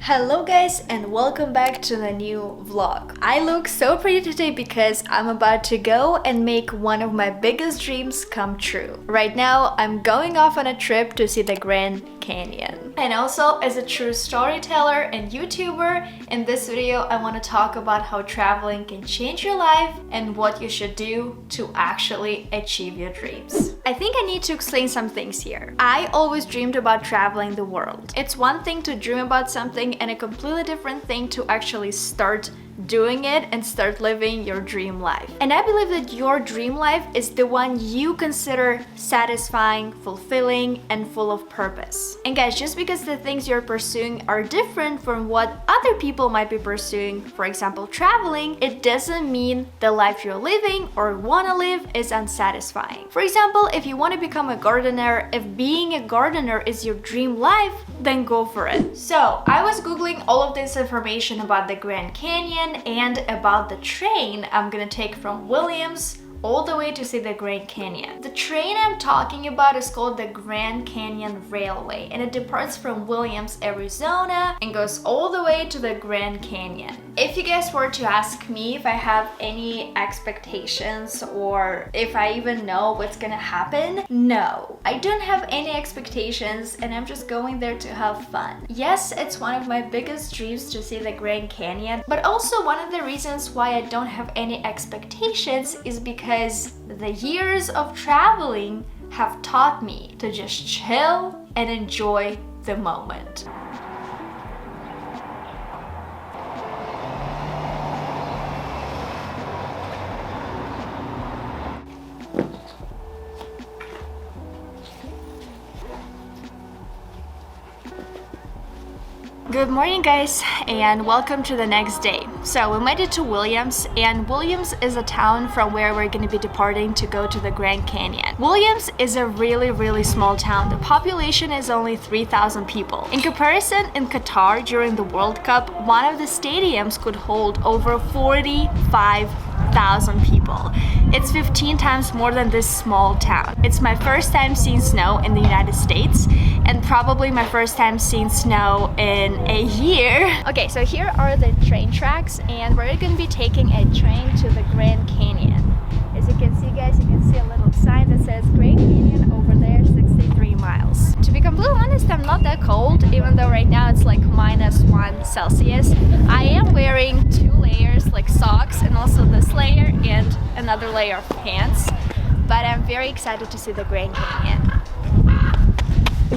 Hello guys and welcome back to the new vlog. I look so pretty today because I'm about to go and make one of my biggest dreams come true. Right now I'm going off on a trip to see the Grand Canyon. And also, as a true storyteller and YouTuber, in this video I want to talk about how traveling can change your life and what you should do to actually achieve your dreams. I think I need to explain some things here. I always dreamed about traveling the world. It's one thing to dream about something and a completely different thing to actually start doing it and start living your dream life. And I believe that your dream life is the one you consider satisfying, fulfilling, and full of purpose. And guys, just because the things you're pursuing are different from what other people might be pursuing, for example, traveling, it doesn't mean the life you're living or want to live is unsatisfying. For example, if you want to become a gardener, if being a gardener is your dream life, then go for it. So I was Googling all of this information about the Grand Canyon and about the train I'm gonna take from Williams all the way to see the Grand Canyon. The train I'm talking about is called the Grand Canyon Railway, and it departs from Williams, Arizona and goes all the way to the Grand Canyon. If you guys were to ask me if I have any expectations or if I even know what's gonna happen, no, I don't have any expectations and I'm just going there to have fun. Yes, it's one of my biggest dreams to see the Grand Canyon, but also one of the reasons why I don't have any expectations is because the years of traveling have taught me to just chill and enjoy the moment. Good morning guys and welcome to the next day. So we made it to Williams, and Williams is a town from where we're going to be departing to go to the Grand Canyon. Williams is a really small town. The population is only 3,000 people. In comparison, in Qatar during the World Cup, one of the stadiums could hold over 45,000 people. It's 15 times more than this small town. It's my first time seeing snow in the United States and probably my first time seeing snow in a year. Okay, so here are the train tracks and we're going to be taking a train to the Grand Canyon. As you can see guys, you can see a little sign that says Grand Canyon over there, 63 miles. To be completely honest, I'm not that cold, even though right now it's like -1 Celsius. I am wearing 2 layers like socks and also this layer and another layer of pants, but I'm very excited to see the Grand Canyon.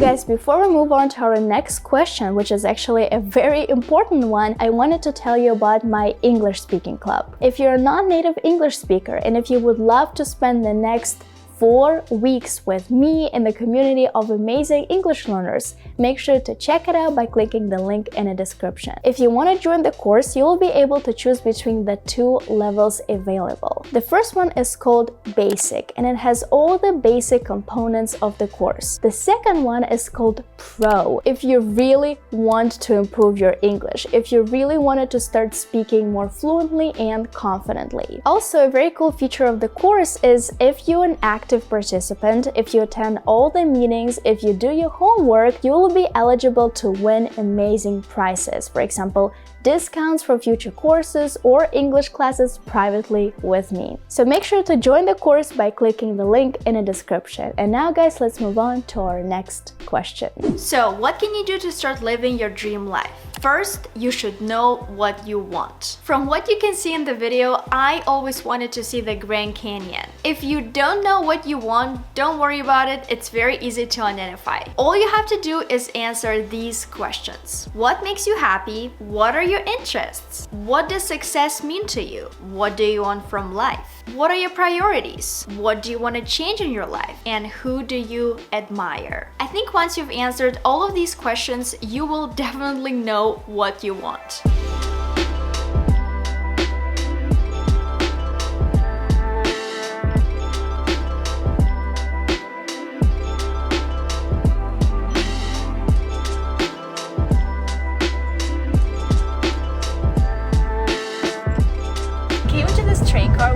Guys, before we move on to our next question, which is actually a very important one, I wanted to tell you about my English speaking club. If you're a non-native English speaker and if you would love to spend the next 4 weeks with me in the community of amazing English learners, make sure to check it out by clicking the link in the description. If you want to join the course, you will be able to choose between the 2 levels available. The first one is called Basic, and it has all the basic components of the course. The second one is called Pro, if you really want to improve your English, if you really wanted to start speaking more fluently and confidently. Also, a very cool feature of the course is if you're an active participant, if you attend all the meetings, if you do your homework, you will be eligible to win amazing prizes. For example, discounts for future courses or English classes privately with me. So make sure to join the course by clicking the link in the description. And now guys, let's move on to our next question. So what can you do to start living your dream life? First, you should know what you want. From what you can see in the video, I always wanted to see the Grand Canyon. If you don't know what you want, don't worry about it. It's very easy to identify. All you have to do is answer these questions. What makes you happy? What are your interests? What does success mean to you? What do you want from life? What are your priorities? What do you want to change in your life? And who do you admire? I think once you've answered all of these questions, you will definitely know what you want.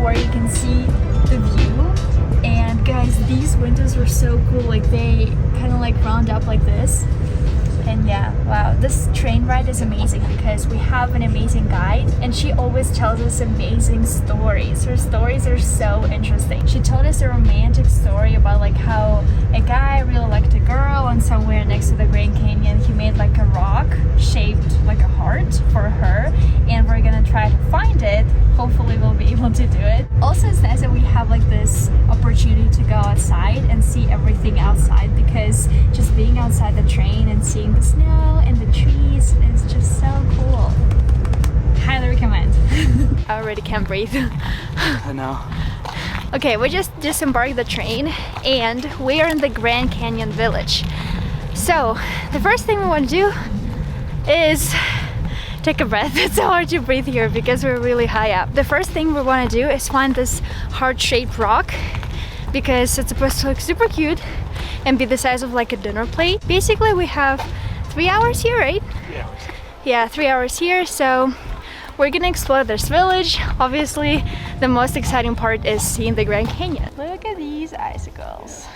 Where you can see the view, and guys, these windows are so cool. Like they kind of like round up like this, And yeah, wow, this train ride is amazing because we have an amazing guide and she always tells us amazing stories. Her stories are so interesting. She told us a romantic story about like how a guy really liked a girl, and somewhere next to the Grand Canyon he made like a rock shaped like a heart for her, and we're gonna try to find it. Hopefully we'll be able to do it. Also, it's nice that we have like this opportunity to go outside and see everything outside, because just being outside the train and seeing the snow and the trees is just so cool. Highly recommend. I already can't breathe. I know. Okay, we just disembarked the train and we are in the Grand Canyon Village. So the first thing we want to do is take a breath. It's so hard to breathe here because we're really high up. The first thing we want to do is find this heart-shaped rock, because it's supposed to look super cute and be the size of like a dinner plate. Basically we have 3 hours here, right? Yeah, 3 hours here, so we're gonna explore this village. Obviously the most exciting part is seeing the Grand Canyon. Look at these icicles.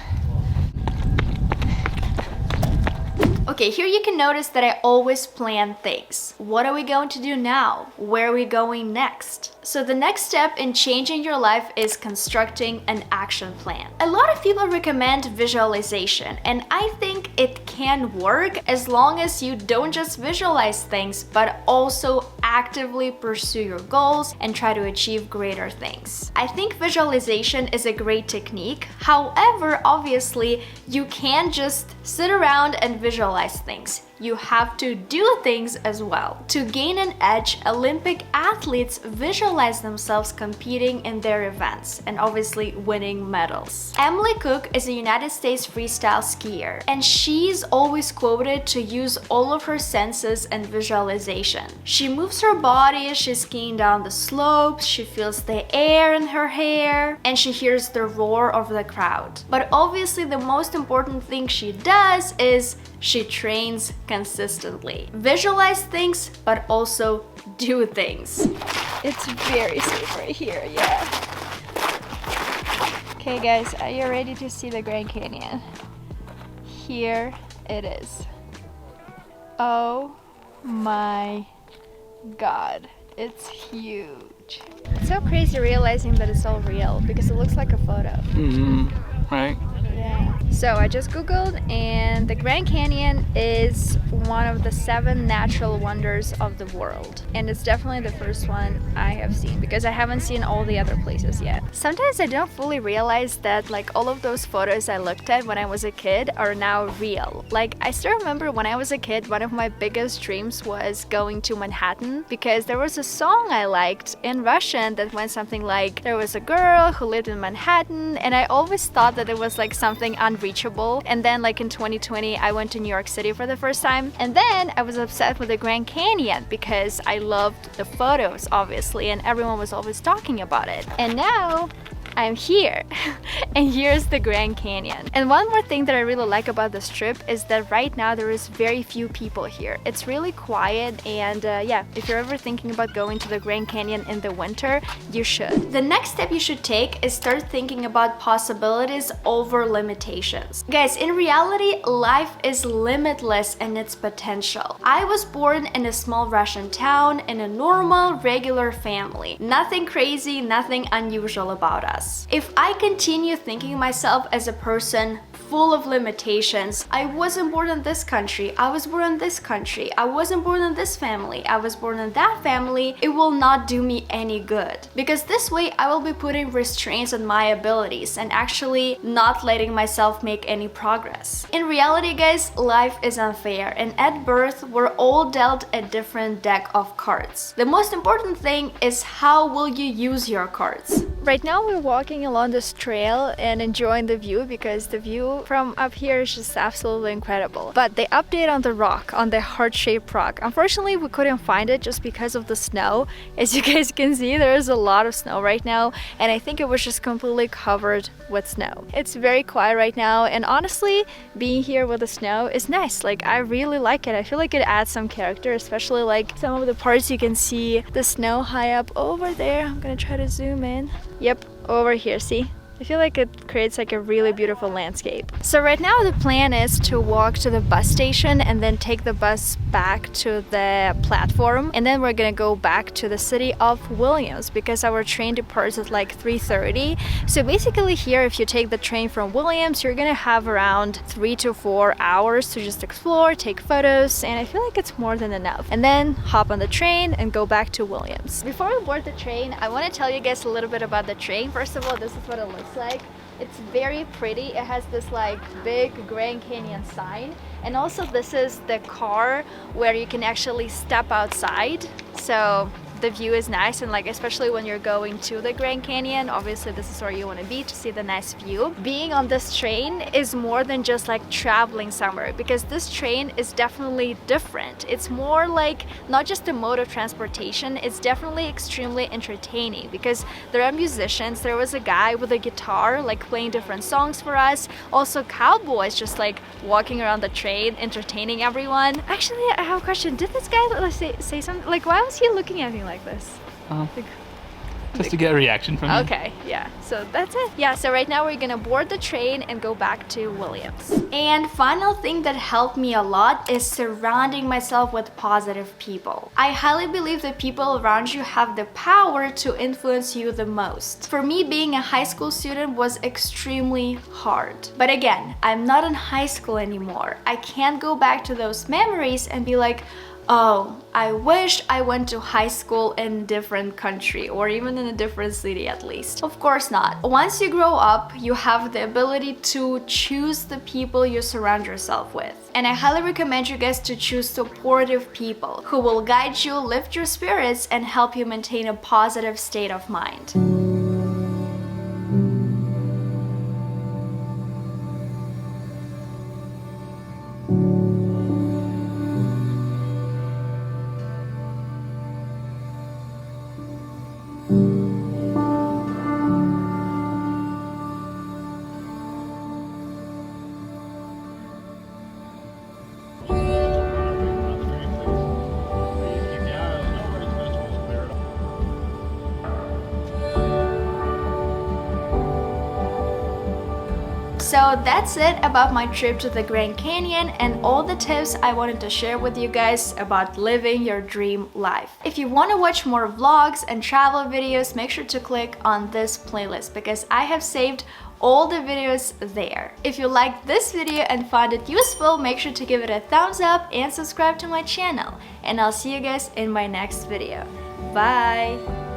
Okay, here you can notice that I always plan things. What are we going to do now? Where are we going next? So the next step in changing your life is constructing an action plan. A lot of people recommend visualization, and I think it can work as long as you don't just visualize things, but also actively pursue your goals and try to achieve greater things. I think visualization is a great technique. However, obviously, you can't just sit around and visualize things. You have to do things as well. To gain an edge, Olympic athletes visualize themselves competing in their events and obviously winning medals. Emily Cook is a United States freestyle skier, and she's always quoted to use all of her senses and visualization. She moves her body as she's skiing down the slopes, she feels the air in her hair, and she hears the roar of the crowd. But obviously the most important thing she does is she trains consistently. Visualize things, but also do things. It's very safe right here, yeah. Okay guys, are you ready to see the Grand Canyon? Here it is. Oh my God, it's huge. It's so crazy realizing that it's all real because it looks like a photo. Right? Yeah. So I just googled, and the Grand Canyon is one of the 7 natural wonders of the world, and it's definitely the first one I have seen because I haven't seen all the other places yet. Sometimes I don't fully realize that like all of those photos I looked at when I was a kid are now real. Like I still remember when I was a kid, one of my biggest dreams was going to Manhattan, because there was a song I liked in Russian that went something like, there was a girl who lived in Manhattan, and I always thought that it was like something unreachable. And then like in 2020 I went to New York City for the first time, and then I was obsessed with the Grand Canyon because I loved the photos obviously, and everyone was always talking about it. And now I'm here and here's the Grand Canyon. And one more thing that I really like about this trip is that right now there is very few people here. It's really quiet, and yeah, if you're ever thinking about going to the Grand Canyon in the winter, you should. The next step you should take is start thinking about possibilities over limitations. Guys, in reality, life is limitless in its potential. I was born in a small Russian town in a normal, regular family. Nothing crazy, nothing unusual about us. If I continue thinking myself as a person full of limitations, I wasn't born in this country, I was born in this country, I wasn't born in this family, I was born in that family, it will not do me any good. Because this way I will be putting restraints on my abilities and actually not letting myself make any progress. In reality, guys, life is unfair, and at birth we're all dealt a different deck of cards. The most important thing is how will you use your cards. Right now we're walking along this trail and enjoying the view, because the view from up here is just absolutely incredible. But the update on the rock, on the heart-shaped rock, unfortunately we couldn't find it just because of the snow. As you guys can see, there is a lot of snow right now, and I think it was just completely covered with snow. It's very quiet right now, and honestly, being here with the snow is nice. Like, I really like it. I feel like it adds some character, especially like some of the parts you can see the snow high up over there. I'm gonna try to zoom in. Yep, over here, see? I feel like it creates like a really beautiful landscape. So right now the plan is to walk to the bus station and then take the bus back to the platform, and then we're gonna go back to the city of Williams because our train departs at like 3:30. So basically here, if you take the train from Williams, you're gonna have around 3 to 4 hours to just explore, take photos, and I feel like it's more than enough. And then hop on the train and go back to Williams. Before we board the train, I want to tell you guys a little bit about the train. First of all, this is what it looks like. It's very pretty. It has this like big Grand Canyon sign, and also this is the car where you can actually step outside, so the view is nice, and like especially when you're going to the Grand Canyon, obviously this is where you want to be to see the nice view. Being on this train is more than just like traveling somewhere, because this train is definitely different. It's more like not just a mode of transportation, it's definitely extremely entertaining because there are musicians. There was a guy with a guitar like playing different songs for us, also cowboys just like walking around the train entertaining everyone. Actually, I have a question. Did this guy say something? Like, why was he looking at me like this? Just to get a reaction from you. Okay, yeah, so that's it. Yeah, so right now we're gonna board the train and go back to Williams. And final thing that helped me a lot is surrounding myself with positive people. I highly believe that people around you have the power to influence you the most. For me, being a high school student was extremely hard. But again, I'm not in high school anymore. I can't go back to those memories and be like, oh, I wish I went to high school in a different country or even in a different city at least. Of course not. Once you grow up, you have the ability to choose the people you surround yourself with. And I highly recommend you guys to choose supportive people who will guide you, lift your spirits, and help you maintain a positive state of mind. So that's it about my trip to the Grand Canyon and all the tips I wanted to share with you guys about living your dream life. If you want to watch more vlogs and travel videos, make sure to click on this playlist because I have saved all the videos there. If you liked this video and found it useful, make sure to give it a thumbs up and subscribe to my channel. And I'll see you guys in my next video. Bye!